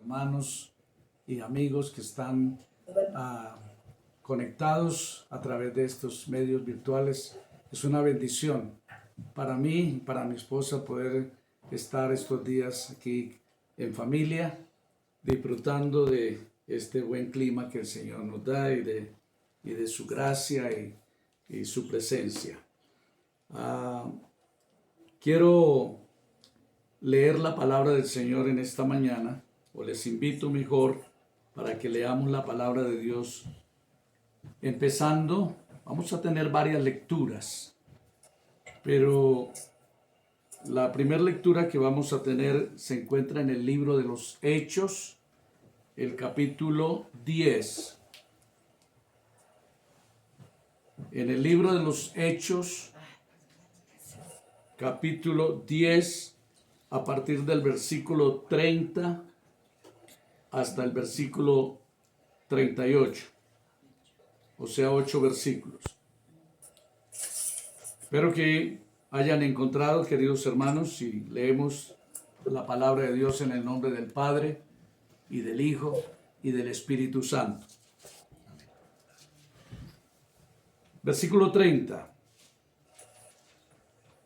hermanos y amigos que están conectados a través de estos medios virtuales. Es una bendición para mí y para mi esposa poder estar estos días aquí en familia, disfrutando de este buen clima que el Señor nos da y de su gracia y su presencia. Quiero leer la palabra del Señor en esta mañana, o les invito mejor para que leamos la palabra de Dios. Empezando, vamos a tener varias lecturas, pero la primera lectura que vamos a tener se encuentra en el libro de los Hechos, el capítulo 10. En el libro de los Hechos, capítulo 10, a partir del versículo 30 hasta el versículo 38, o sea, 8 versículos. Espero que hayan encontrado, queridos hermanos, y leemos la palabra de Dios en el nombre del Padre, y del Hijo, y del Espíritu Santo. Versículo 30.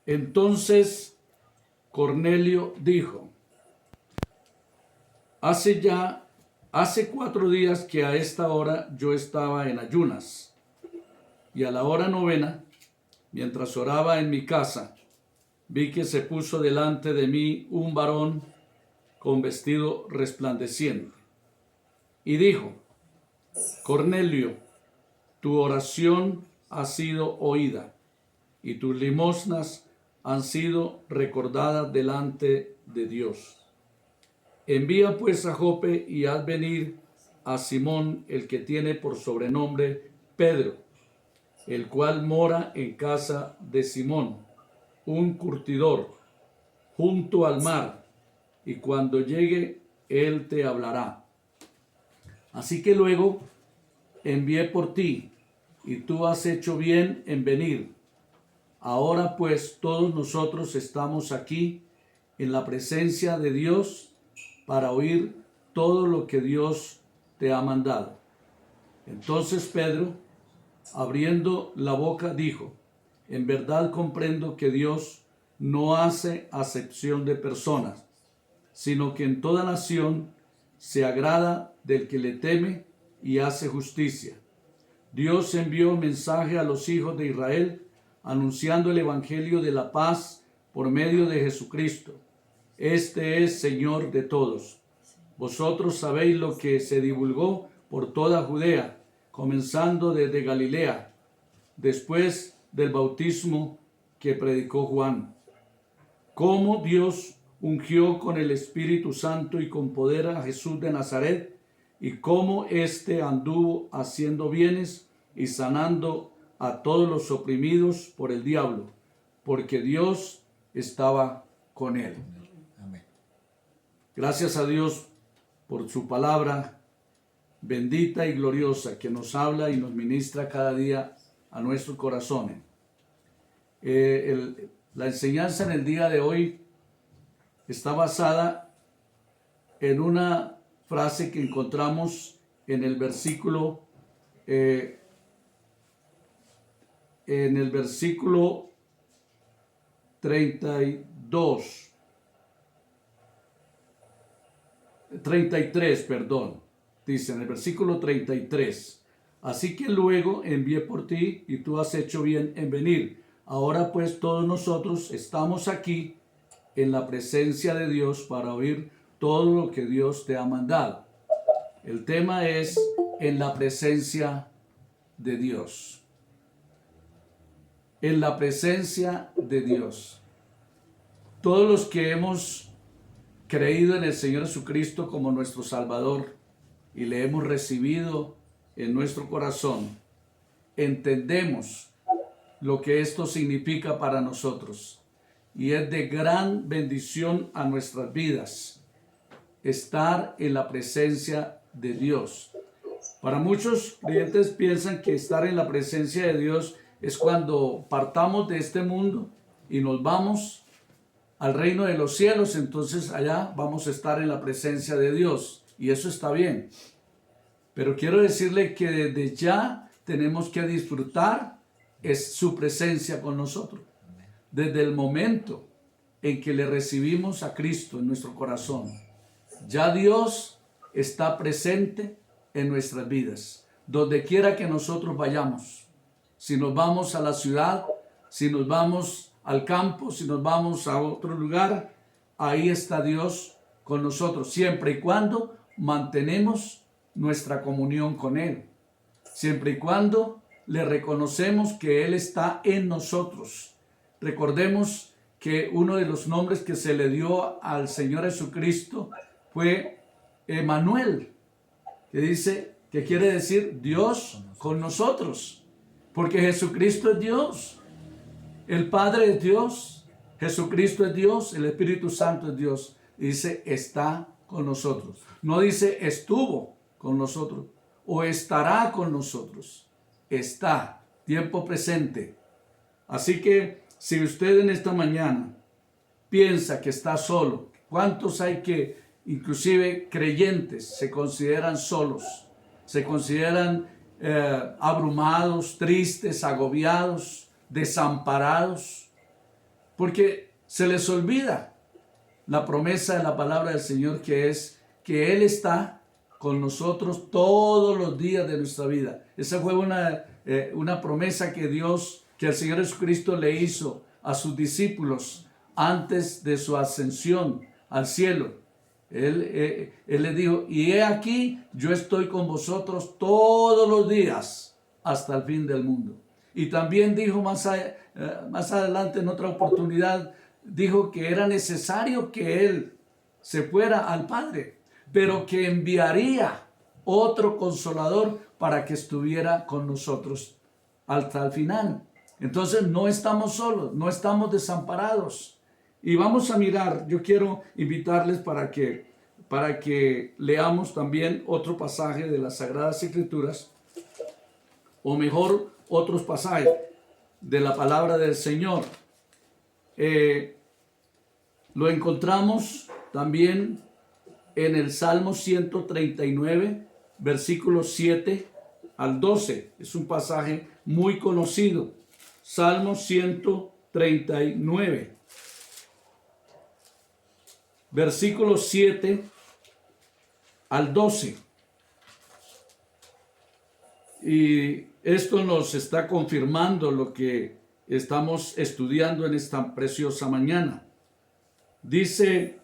Entonces Cornelio dijo: Hace 4 días que a esta hora yo estaba en ayunas, y a la hora 9, mientras oraba en mi casa, vi que se puso delante de mí un varón con vestido resplandeciente, y dijo: Cornelio, tu oración ha sido oída, y tus limosnas han sido recordadas delante de Dios. Envía pues a Jope y haz venir a Simón, el que tiene por sobrenombre Pedro, el cual mora en casa de Simón, un curtidor, junto al mar, y cuando llegue él te hablará. Así que luego envié por ti, y tú has hecho bien en venir. Ahora pues todos nosotros estamos aquí en la presencia de Dios para oír todo lo que Dios te ha mandado. Entonces Pedro, abriendo la boca, dijo: en verdad comprendo que Dios no hace acepción de personas, sino que en toda nación se agrada del que le teme y hace justicia. Dios envió mensaje a los hijos de Israel, anunciando el evangelio de la paz por medio de Jesucristo. Este es Señor de todos. Vosotros sabéis lo que se divulgó por toda Judea, comenzando desde Galilea, después del bautismo que predicó Juan. Cómo Dios ungió con el Espíritu Santo y con poder a Jesús de Nazaret, y cómo éste anduvo haciendo bienes y sanando a todos los oprimidos por el diablo, porque Dios estaba con él. Amén. Gracias a Dios por su palabra bendita y gloriosa que nos habla y nos ministra cada día a nuestros corazones. La enseñanza en el día de hoy está basada en una frase que encontramos en el versículo 33, dice en el versículo 33: así que luego envié por ti y tú has hecho bien en venir. Ahora pues todos nosotros estamos aquí en la presencia de Dios para oír todo lo que Dios te ha mandado. El tema es en la presencia de Dios. En la presencia de Dios. Todos los que hemos creído en el Señor Jesucristo como nuestro Salvador y le hemos recibido en nuestro corazón, entendemos lo que esto significa para nosotros, y es de gran bendición a nuestras vidas estar en la presencia de Dios. Para muchos creyentes piensan que estar en la presencia de Dios es cuando partamos de este mundo y nos vamos al reino de los cielos, entonces allá vamos a estar en la presencia de Dios. y eso está bien. Pero quiero decirle que desde ya tenemos que disfrutar es su presencia con nosotros. Desde el momento en que le recibimos a Cristo en nuestro corazón, ya Dios está presente en nuestras vidas, donde quiera que nosotros vayamos. Si nos vamos a la ciudad, si nos vamos al campo, si nos vamos a otro lugar, ahí está Dios con nosotros, siempre y cuando mantenemos nuestra comunión con Él, siempre y cuando le reconocemos que Él está en nosotros. Recordemos que uno de los nombres que se le dio al Señor Jesucristo fue Emmanuel, que dice, que quiere decir Dios con nosotros, porque Jesucristo es Dios, el Padre es Dios, Jesucristo es Dios, el Espíritu Santo es Dios. Y dice, está con nosotros. No dice, estuvo con nosotros o estará con nosotros. Está, tiempo presente. Así que si usted en esta mañana piensa que está solo, ¿cuántos hay que, inclusive creyentes, se consideran solos? Se consideran abrumados, tristes, agobiados, desamparados, porque se les olvida la promesa de la palabra del Señor, que es que Él está con nosotros todos los días de nuestra vida. Esa fue una promesa que el Señor Jesucristo le hizo a sus discípulos antes de su ascensión al cielo. Él le dijo, y he aquí, yo estoy con vosotros todos los días hasta el fin del mundo. Y también dijo más adelante, en otra oportunidad, dijo que era necesario que Él se fuera al Padre, pero que enviaría otro consolador para que estuviera con nosotros hasta el final. Entonces no estamos solos, no estamos desamparados. Y vamos a mirar, yo quiero invitarles para que leamos también otro pasaje de las Sagradas Escrituras, o mejor, otros pasajes de la palabra del Señor. Lo encontramos también en el Salmo 139, versículos 7 al 12. Es un pasaje muy conocido. Salmo 139, versículos 7 al 12. Y esto nos está confirmando lo que estamos estudiando en esta preciosa mañana. Dice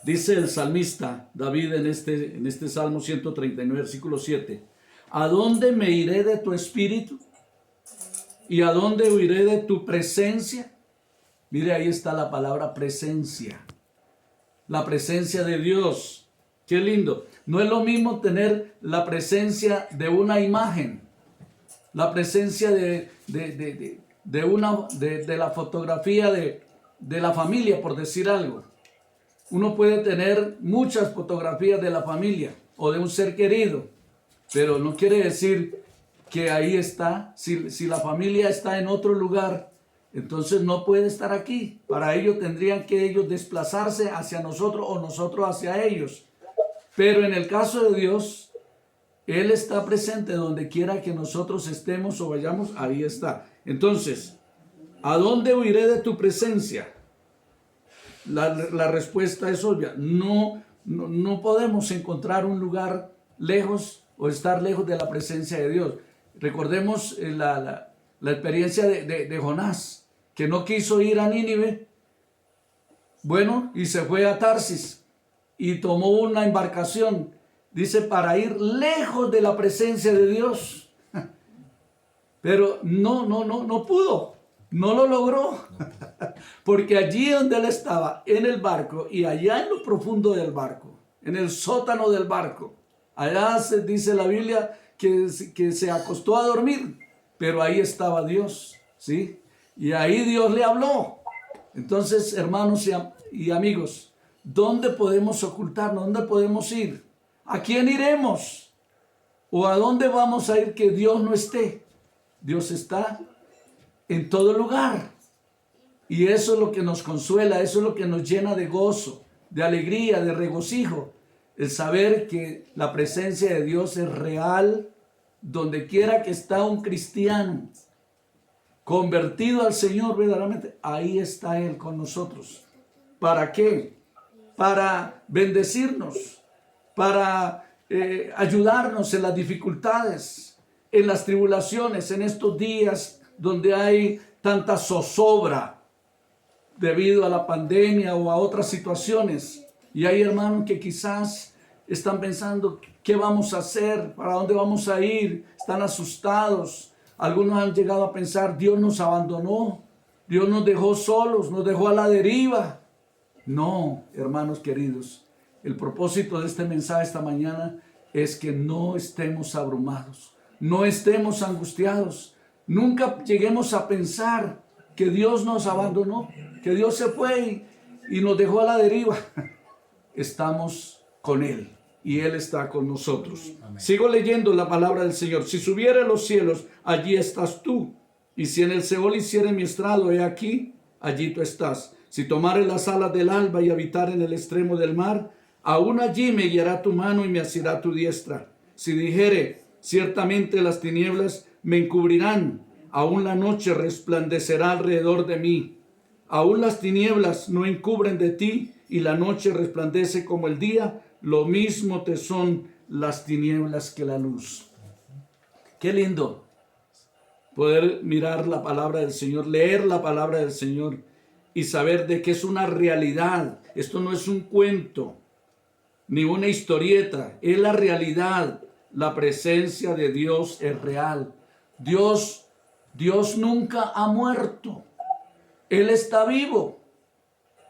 el salmista David en este Salmo 139, versículo 7. ¿A dónde me iré de tu espíritu? ¿Y a dónde huiré de tu presencia? Mire, ahí está la palabra presencia. La presencia de Dios. Qué lindo. No es lo mismo tener la presencia de una imagen, la presencia de la fotografía de la familia, por decir algo. Uno puede tener muchas fotografías de la familia o de un ser querido, pero no quiere decir que ahí está. Si la familia está en otro lugar, entonces no puede estar aquí. Para ello tendrían que ellos desplazarse hacia nosotros o nosotros hacia ellos. Pero en el caso de Dios, Él está presente donde quiera que nosotros estemos o vayamos, ahí está. Entonces, ¿a dónde huiré de tu presencia? La respuesta es obvia. No podemos encontrar un lugar lejos o estar lejos de la presencia de Dios. Recordemos la experiencia de Jonás, que no quiso ir a Nínive, bueno, y se fue a Tarsis y tomó una embarcación, dice, para ir lejos de la presencia de Dios. Pero no pudo, no lo logró, porque allí donde él estaba, en el barco, y allá en lo profundo del barco, en el sótano del barco, allá se dice la Biblia que se acostó a dormir, pero ahí estaba Dios, ¿sí? Y ahí Dios le habló. Entonces, hermanos y amigos, ¿dónde podemos ocultarnos? ¿Dónde podemos ir? ¿A quién iremos? ¿O a dónde vamos a ir que Dios no esté? Dios está en todo lugar. Y eso es lo que nos consuela, eso es lo que nos llena de gozo, de alegría, de regocijo. El saber que la presencia de Dios es real, donde quiera que está un cristiano convertido al Señor verdaderamente, ahí está Él con nosotros. ¿Para qué? Para bendecirnos, para ayudarnos en las dificultades, en las tribulaciones, en estos días donde hay tanta zozobra debido a la pandemia o a otras situaciones. Y hay hermanos que quizás están pensando, ¿qué vamos a hacer? ¿Para dónde vamos a ir? Están asustados. Algunos han llegado a pensar, Dios nos abandonó, Dios nos dejó solos, nos dejó a la deriva. No, hermanos queridos, el propósito de este mensaje esta mañana es que no estemos abrumados, no estemos angustiados, nunca lleguemos a pensar que Dios nos abandonó, que Dios se fue y nos dejó a la deriva. Estamos con Él y Él está con nosotros. Amén. Sigo leyendo la palabra del Señor. Si subiera a los cielos, allí estás tú. Y si en el Seol hiciere mi estrado, he aquí, allí tú estás. Si tomare las alas del alba y habitar en el extremo del mar, aún allí me guiará tu mano y me asirá tu diestra. Si dijere, ciertamente las tinieblas me encubrirán, aún la noche resplandecerá alrededor de mí. Aún las tinieblas no encubren de ti, y la noche resplandece como el día, lo mismo te son las tinieblas que la luz. Qué lindo poder mirar la palabra del Señor, leer la palabra del Señor y saber de que es una realidad. Esto no es un cuento ni una historieta, es la realidad. La presencia de Dios es real. Dios nunca ha muerto. Él está vivo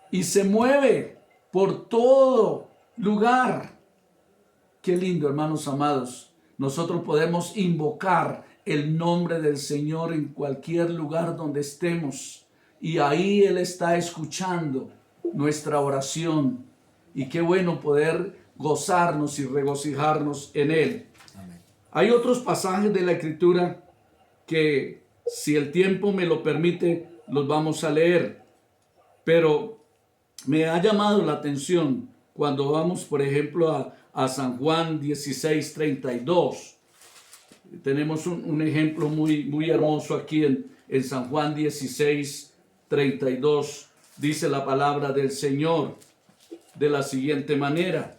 y se mueve por todo lugar. Qué lindo, hermanos amados. Nosotros podemos invocar el nombre del Señor en cualquier lugar donde estemos. Y ahí Él está escuchando nuestra oración. Y qué bueno poder gozarnos y regocijarnos en Él. Amén. Hay otros pasajes de la Escritura que, si el tiempo me lo permite, los vamos a leer. Pero me ha llamado la atención cuando vamos, por ejemplo, a San Juan 16:32. Tenemos un ejemplo muy hermoso aquí en San Juan 16:32. Dice la palabra del Señor de la siguiente manera.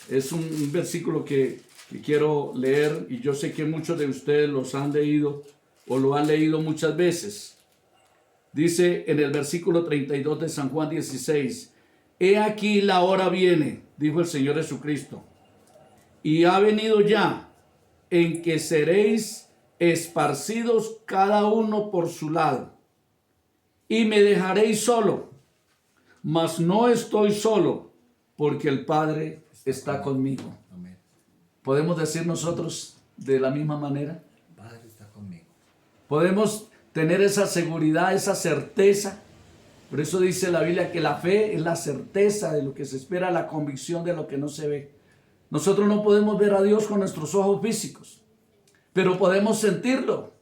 Es un versículo que quiero leer y yo sé que muchos de ustedes los han leído o lo han leído muchas veces. Dice en el versículo 32 de San Juan 16, he aquí la hora viene, dijo el Señor Jesucristo, y ha venido ya, en que seréis esparcidos cada uno por su lado, y me dejaréis solo, mas no estoy solo, porque el Padre está conmigo. Amén. ¿Podemos decir nosotros de la misma manera? El Padre está conmigo. Podemos tener esa seguridad, esa certeza. Por eso dice la Biblia que la fe es la certeza de lo que se espera, la convicción de lo que no se ve. Nosotros no podemos ver a Dios con nuestros ojos físicos, pero podemos sentirlo.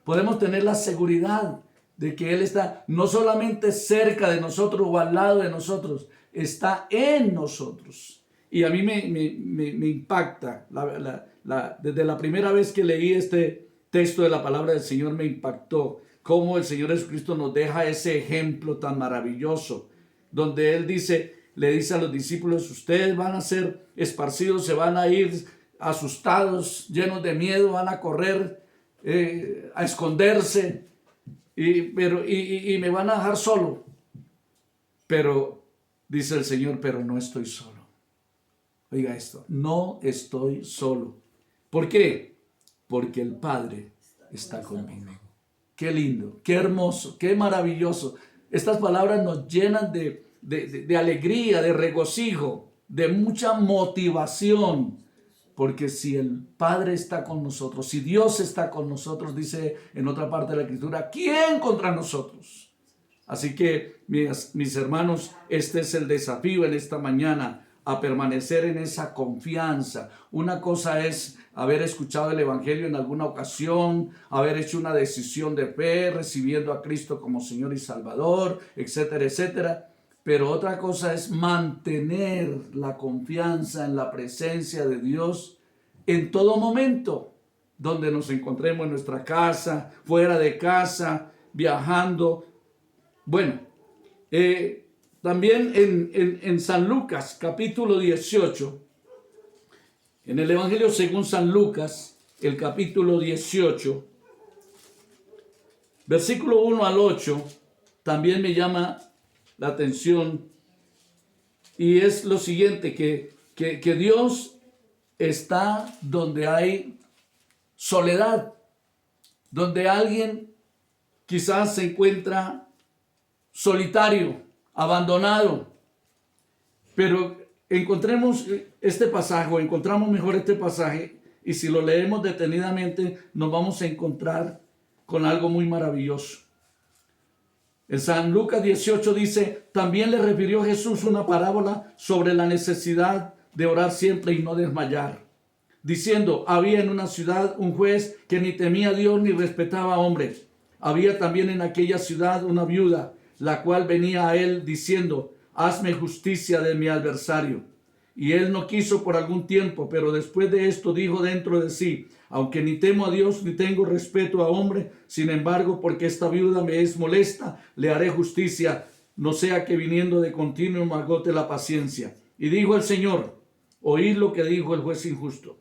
Podemos tener la seguridad de que Él está no solamente cerca de nosotros o al lado de nosotros, está en nosotros. Y a mí me impacta, desde la primera vez que leí este texto de la palabra del Señor me impactó cómo el Señor Jesucristo nos deja ese ejemplo tan maravilloso, donde Él le dice a los discípulos, ustedes van a ser esparcidos, se van a ir asustados, llenos de miedo, van a correr, a esconderse, y me van a dejar solo. Pero dice el Señor, pero no estoy solo. Oiga esto, no estoy solo. ¿Por qué? Porque el Padre está conmigo. Qué lindo, qué hermoso, qué maravilloso. Estas palabras nos llenan de alegría, de regocijo, de mucha motivación. Porque si el Padre está con nosotros, si Dios está con nosotros, dice en otra parte de la Escritura, ¿quién contra nosotros? Así que, mis hermanos, este es el desafío en esta mañana, a permanecer en esa confianza. Una cosa es haber escuchado el Evangelio en alguna ocasión, haber hecho una decisión de fe, recibiendo a Cristo como Señor y Salvador, etcétera, etcétera. pero otra cosa es mantener la confianza en la presencia de Dios en todo momento, donde nos encontremos en nuestra casa, fuera de casa, viajando. Bueno, también en San Lucas, capítulo 18, en el Evangelio según San Lucas, el capítulo 18, versículo 1 al 8, también me llama la atención, y es lo siguiente, que Dios está donde hay soledad, donde alguien quizás se encuentra solitario, abandonado. Pero encontramos este pasaje, o encontramos mejor este pasaje, y si lo leemos detenidamente nos vamos a encontrar con algo muy maravilloso. En San Lucas 18 dice: también le refirió Jesús una parábola sobre la necesidad de orar siempre y no desmayar, diciendo: había en una ciudad un juez que ni temía a Dios ni respetaba a hombre. Había también en aquella ciudad una viuda, la cual venía a él diciendo: hazme justicia de mi adversario. Y él no quiso por algún tiempo, pero después de esto dijo dentro de sí: aunque ni temo a Dios ni tengo respeto a hombre, sin embargo, porque esta viuda me es molesta, le haré justicia, no sea que viniendo de continuo me agote la paciencia. Y dijo el Señor: oíd lo que dijo el juez injusto.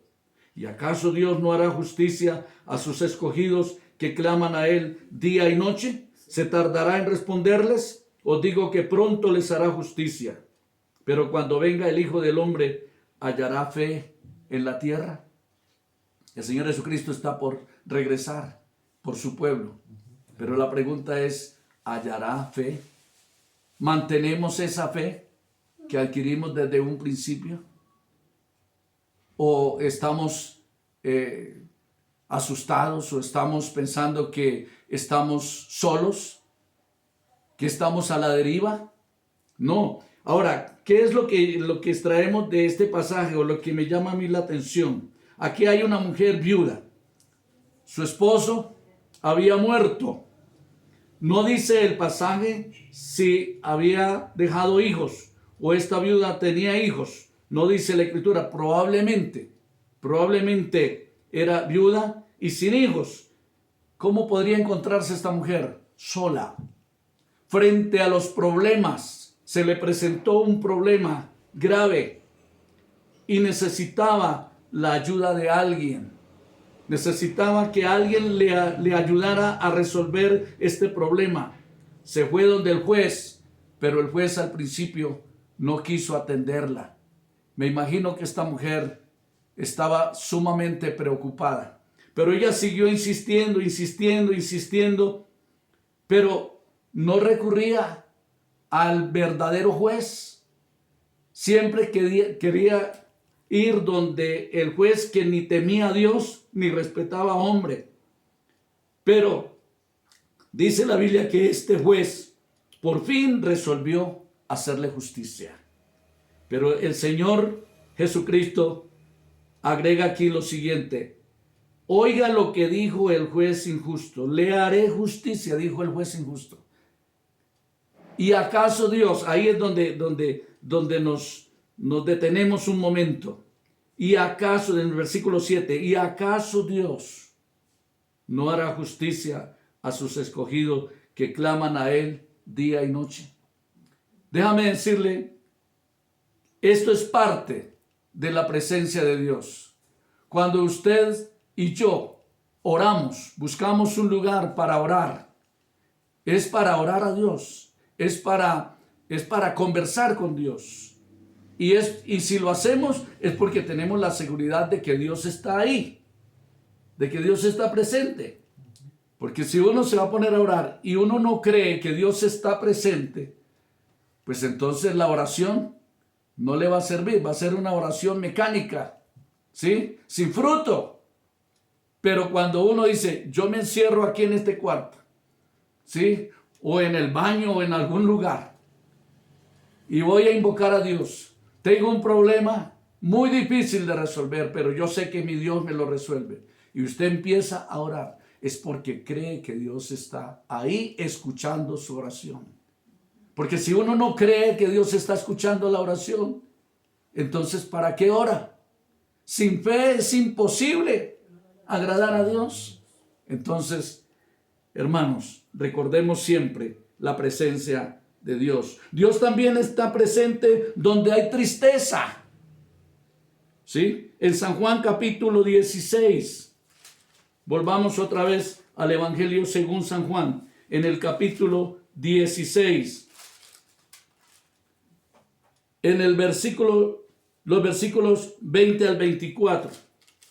¿Y acaso Dios no hará justicia a sus escogidos que claman a él día y noche? ¿Se tardará en responderles? Os digo que pronto les hará justicia. Pero cuando venga el Hijo del Hombre, ¿hallará fe en la tierra? El Señor Jesucristo está por regresar por su pueblo. Pero la pregunta es: ¿hallará fe? ¿Mantenemos esa fe que adquirimos desde un principio? ¿O estamos asustados, o estamos pensando que estamos solos, que estamos a la deriva? No. Ahora, ¿qué es lo que extraemos de este pasaje, o lo que me llama a mí la atención? Aquí hay una mujer viuda. Su esposo había muerto. No dice el pasaje si había dejado hijos o esta viuda tenía hijos. No dice la Escritura. Probablemente era viuda y sin hijos. ¿Cómo podría encontrarse esta mujer? Sola. Frente a los problemas. Se le presentó un problema grave y necesitaba la ayuda de alguien. Necesitaba que alguien le ayudara a resolver este problema. Se fue donde el juez, pero el juez al principio no quiso atenderla. Me imagino que esta mujer estaba sumamente preocupada, pero ella siguió insistiendo, pero no recurría al verdadero juez. Siempre quería ir donde el juez que ni temía a Dios ni respetaba a hombre. Pero dice la Biblia que este juez por fin resolvió hacerle justicia. Pero el Señor Jesucristo agrega aquí lo siguiente: oiga lo que dijo el juez injusto, le haré justicia, dijo el juez injusto. ¿Y acaso Dios? Ahí es donde nos detenemos un momento. ¿Y acaso, en el versículo 7, ¿y acaso Dios no hará justicia a sus escogidos que claman a él día y noche? Déjame decirle, esto es parte de la presencia de Dios. Cuando usted y yo oramos, buscamos un lugar para orar, es para orar a Dios, es para conversar con Dios. Y si lo hacemos es porque tenemos la seguridad de que Dios está ahí, de que Dios está presente. Porque si uno se va a poner a orar y uno no cree que Dios está presente, pues entonces la oración no le va a servir, va a ser una oración mecánica, ¿sí? Sin fruto. Pero cuando uno dice: yo me encierro aquí en este cuarto, ¿sí? O en el baño o en algún lugar, y voy a invocar a Dios. Tengo un problema muy difícil de resolver, pero yo sé que mi Dios me lo resuelve. Y usted empieza a orar, es porque cree que Dios está ahí escuchando su oración. Porque si uno no cree que Dios está escuchando la oración, entonces ¿para qué ora? Sin fe es imposible agradar a Dios. Entonces, hermanos, recordemos siempre la presencia de Dios. Dios también está presente donde hay tristeza. ¿Sí? En San Juan capítulo 16. Volvamos otra vez al Evangelio según San Juan. En el capítulo 16. En el versículo, los versículos 20 al 24.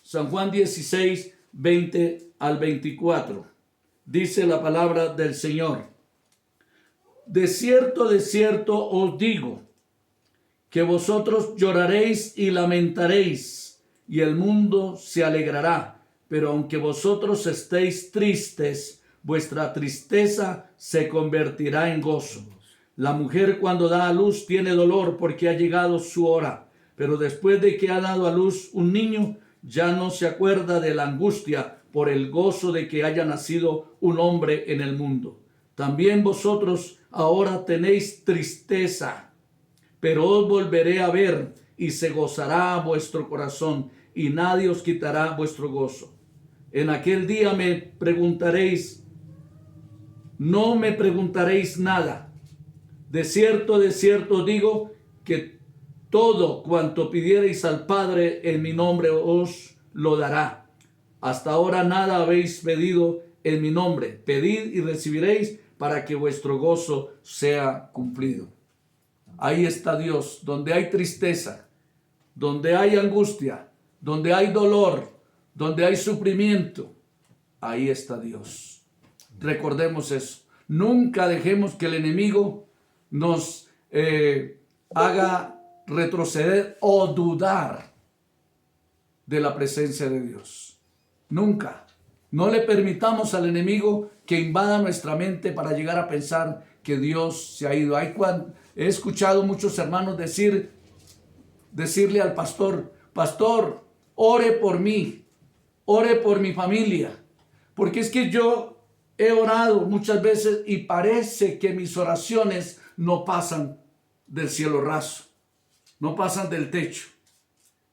San Juan 16, 20 al 24. Dice la palabra del Señor. De cierto os digo, que vosotros lloraréis y lamentaréis, y el mundo se alegrará. Pero aunque vosotros estéis tristes, vuestra tristeza se convertirá en gozo. La mujer cuando da a luz tiene dolor porque ha llegado su hora, pero después de que ha dado a luz un niño, ya no se acuerda de la angustia por el gozo de que haya nacido un hombre en el mundo. También vosotros ahora tenéis tristeza, pero os volveré a ver y se gozará vuestro corazón y nadie os quitará vuestro gozo. En aquel día me preguntaréis, no me preguntaréis nada. De cierto os digo que todo cuanto pidiereis al Padre en mi nombre os lo dará. Hasta ahora nada habéis pedido en mi nombre. Pedid y recibiréis para que vuestro gozo sea cumplido. Ahí está Dios, donde hay tristeza, donde hay angustia, donde hay dolor, donde hay sufrimiento. Ahí está Dios. Recordemos eso. Nunca dejemos que el enemigo nos haga retroceder o dudar de la presencia de Dios. Nunca. No le permitamos al enemigo que invada nuestra mente para llegar a pensar que Dios se ha ido. He escuchado muchos hermanos decirle al pastor, pastor, ore por mí, ore por mi familia, porque es que yo he orado muchas veces y parece que mis oraciones no pasan del cielo raso, no pasan del techo.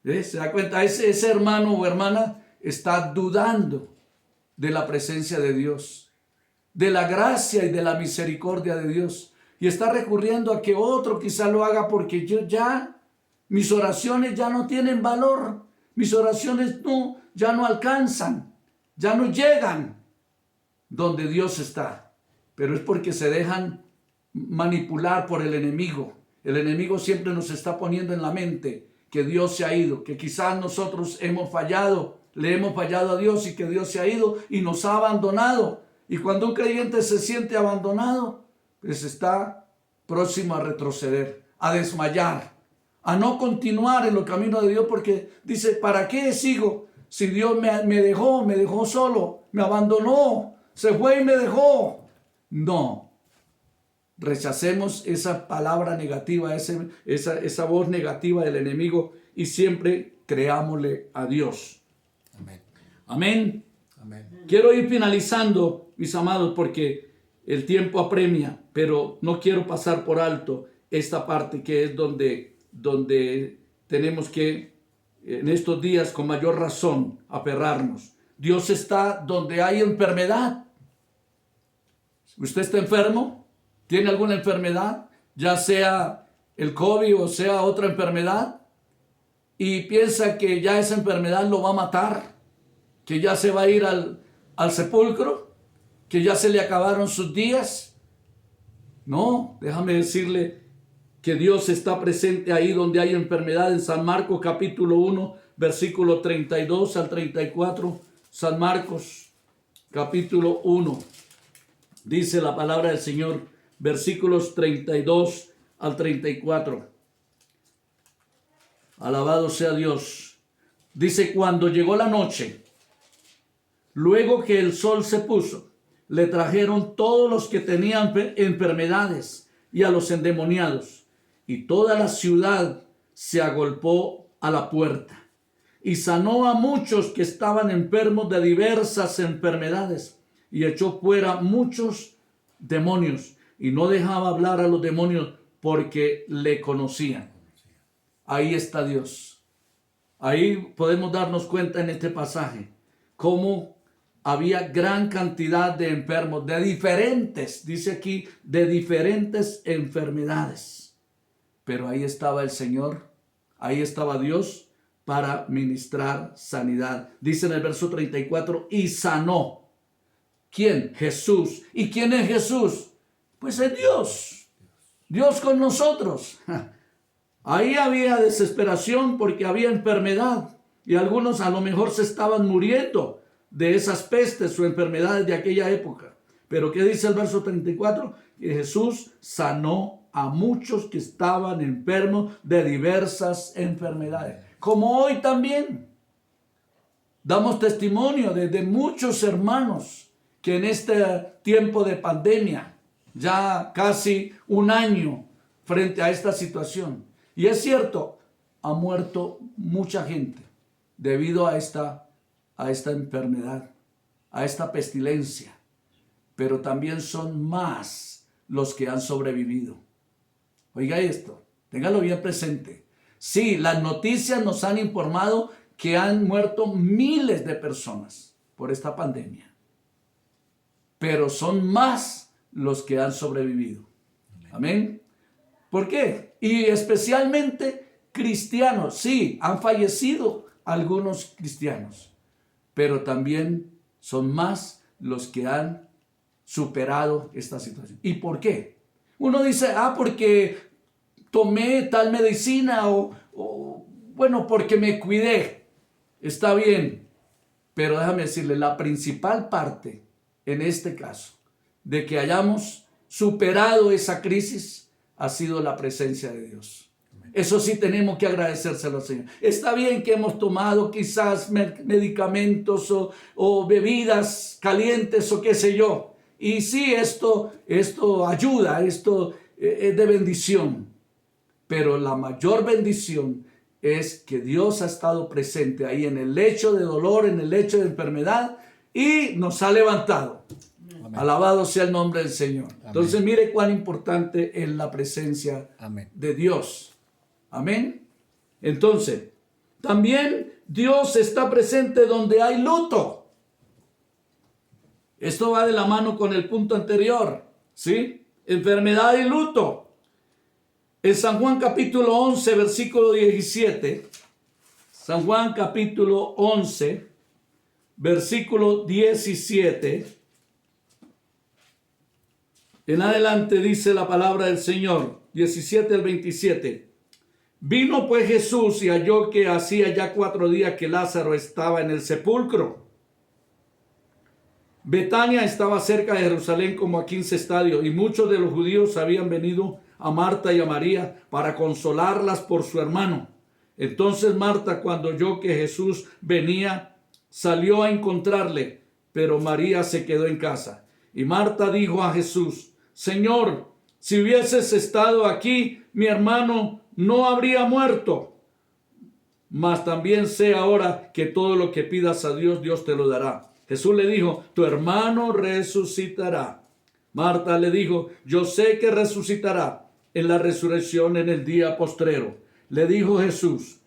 ¿Se da cuenta? Ese hermano o hermana está dudando de la presencia de Dios, de la gracia y de la misericordia de Dios, y está recurriendo a que otro quizá lo haga porque mis oraciones ya no tienen valor, mis oraciones ya no alcanzan, ya no llegan donde Dios está. Pero es porque se dejan manipular por el enemigo. El enemigo siempre nos está poniendo en la mente que Dios se ha ido, que quizás nosotros hemos fallado, le hemos fallado a Dios y que Dios se ha ido y nos ha abandonado. Y cuando un creyente se siente abandonado, pues está próximo a retroceder, a desmayar, a no continuar en los caminos de Dios, porque dice, ¿para qué sigo? Si Dios me dejó solo, me abandonó, se fue y me dejó. No, rechacemos esa palabra negativa, esa voz negativa del enemigo y siempre creámosle a Dios. Amén. Amén. Amén. Quiero ir finalizando, mis amados, porque el tiempo apremia, pero no quiero pasar por alto esta parte que es donde tenemos que, en estos días, con mayor razón, aferrarnos. Dios está donde hay enfermedad. ¿Usted está enfermo? ¿Tiene alguna enfermedad? Ya sea el COVID o sea otra enfermedad. Y piensa que ya esa enfermedad lo va a matar, que ya se va a ir al sepulcro, que ya se le acabaron sus días. No, déjame decirle que Dios está presente ahí donde hay enfermedad. En San Marcos capítulo 1, versículo 32 al 34. San Marcos capítulo 1. Dice la palabra del Señor, versículos 32 al 34. Alabado sea Dios. Dice, cuando llegó la noche, luego que el sol se puso, le trajeron todos los que tenían enfermedades y a los endemoniados. Y toda la ciudad se agolpó a la puerta. Y sanó a muchos que estaban enfermos de diversas enfermedades. Y echó fuera muchos demonios. y no dejaba hablar a los demonios porque le conocían. Ahí está Dios. Ahí podemos darnos cuenta en este pasaje cómo había gran cantidad de enfermos, de diferentes, dice aquí, de diferentes enfermedades. Pero ahí estaba el Señor, ahí estaba Dios para ministrar sanidad. Dice en el verso 34, y sanó. ¿Quién? Jesús. ¿Y quién es Jesús? Pues es Dios. Dios con nosotros. Ahí había desesperación porque había enfermedad y algunos a lo mejor se estaban muriendo de esas pestes o enfermedades de aquella época. Pero ¿qué dice el verso 34? Que Jesús sanó a muchos que estaban enfermos de diversas enfermedades. Como hoy también damos testimonio de muchos hermanos que en este tiempo de pandemia, ya casi un año frente a esta situación, y es cierto, ha muerto mucha gente debido a esta enfermedad, a esta pestilencia, pero también son más los que han sobrevivido. Oiga esto, téngalo bien presente. Sí, las noticias nos han informado que han muerto miles de personas por esta pandemia, pero son más los que han sobrevivido. Amén. ¿Por qué? Y especialmente cristianos. Sí, han fallecido algunos cristianos, pero también son más los que han superado esta situación. ¿Y por qué? Uno dice, porque tomé tal medicina o bueno, porque me cuidé. Está bien, pero déjame decirle, la principal parte en este caso de que hayamos superado esa crisis ha sido la presencia de Dios. Eso sí tenemos que agradecérselo al Señor. Está bien que hemos tomado quizás medicamentos o bebidas calientes o qué sé yo. Y sí, esto ayuda, esto es de bendición. Pero la mayor bendición es que Dios ha estado presente ahí en el lecho de dolor, en el lecho de enfermedad y nos ha levantado. Amén. Alabado sea el nombre del Señor. Amén. Entonces mire cuán importante es la presencia de Dios. Amén. Entonces, también Dios está presente donde hay luto. Esto va de la mano con el punto anterior, ¿sí? Enfermedad y luto. En San Juan capítulo 11, versículo 17. San Juan capítulo 11, versículo 17. En adelante dice la palabra del Señor, 17 al 27. Vino pues Jesús y halló que hacía ya 4 días que Lázaro estaba en el sepulcro. Betania estaba cerca de Jerusalén como a 15 estadios, y muchos de los judíos habían venido a Marta y a María para consolarlas por su hermano. Entonces Marta, cuando oyó que Jesús venía, salió a encontrarle, pero María se quedó en casa. Y Marta dijo a Jesús: Señor, si hubieses estado aquí, mi hermano no habría muerto. Mas también sé ahora que todo lo que pidas a Dios, Dios te lo dará. Jesús le dijo: tu hermano resucitará. Marta le dijo: yo sé que resucitará en la resurrección en el día postrero. Le dijo Jesús: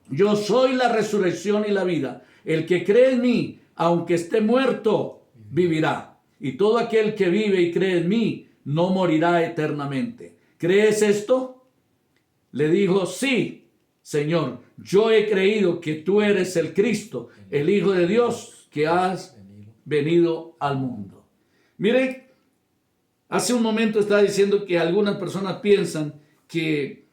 yo soy la resurrección y la vida. El que cree en mí, aunque esté muerto, vivirá. Y todo aquel que vive y cree en mí, no morirá eternamente. ¿Crees esto? Le dijo: sí, Señor, yo he creído que tú eres el Cristo, el Hijo de Dios, que has venido al mundo. Mire, hace un momento estaba diciendo que algunas personas piensan que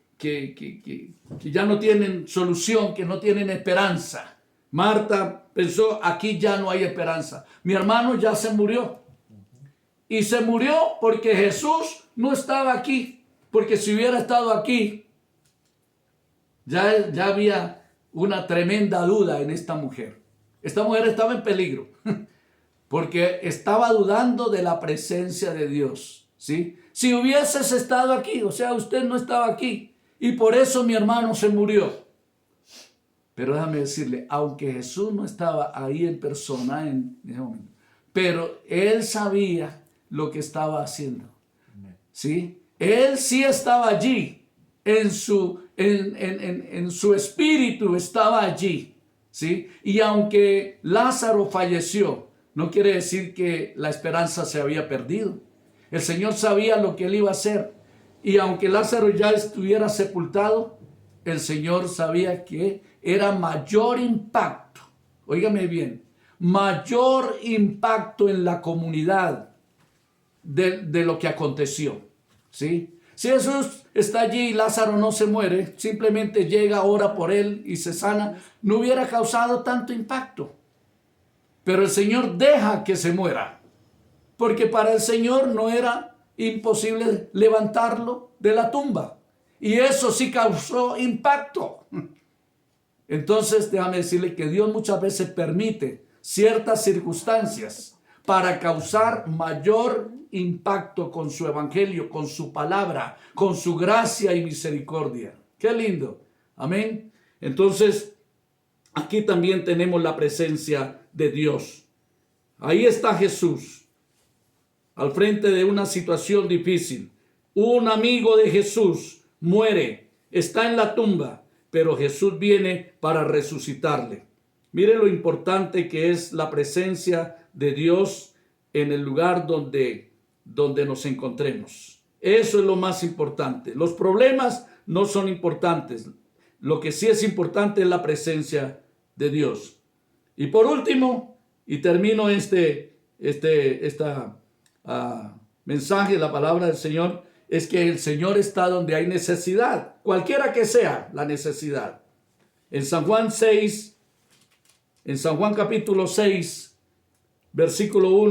ya no tienen solución, que no tienen esperanza. Marta pensó: aquí ya no hay esperanza. Mi hermano ya se murió. Y se murió porque Jesús no estaba aquí. Porque si hubiera estado aquí, ya había una tremenda duda en esta mujer. Esta mujer estaba en peligro. Porque estaba dudando de la presencia de Dios, ¿sí? Si hubieses estado aquí, o sea, usted no estaba aquí, y por eso mi hermano se murió. Pero déjame decirle, aunque Jesús no estaba ahí en persona en ese momento, pero él sabía lo que estaba haciendo. ¿sí? Él sí estaba allí, en su espíritu estaba allí, ¿sí? Y aunque Lázaro falleció, no quiere decir que la esperanza se había perdido. El Señor sabía lo que él iba a hacer. Y aunque Lázaro ya estuviera sepultado, el Señor sabía que era mayor impacto, óigame bien, mayor impacto en la comunidad de lo que aconteció, ¿sí? Si Jesús está allí y Lázaro no se muere, simplemente llega, ora por él y se sana, no hubiera causado tanto impacto. Pero el Señor deja que se muera, porque para el Señor no era imposible levantarlo de la tumba. Y eso sí causó impacto. Entonces, déjame decirle que Dios muchas veces permite ciertas circunstancias para causar mayor impacto con su evangelio, con su palabra, con su gracia y misericordia. Qué lindo. Amén. Entonces, aquí también tenemos la presencia de Dios. Ahí está Jesús, al frente de una situación difícil. Un amigo de Jesús muere, está en la tumba, pero Jesús viene para resucitarle. Mire lo importante que es la presencia de Dios en el lugar donde nos encontremos. Eso es lo más importante. Los problemas no son importantes. Lo que sí es importante es la presencia de Dios. Y por último, y termino mensaje, la palabra del Señor, es que el Señor está donde hay necesidad, cualquiera que sea la necesidad. En San Juan capítulo 6, versículo 1.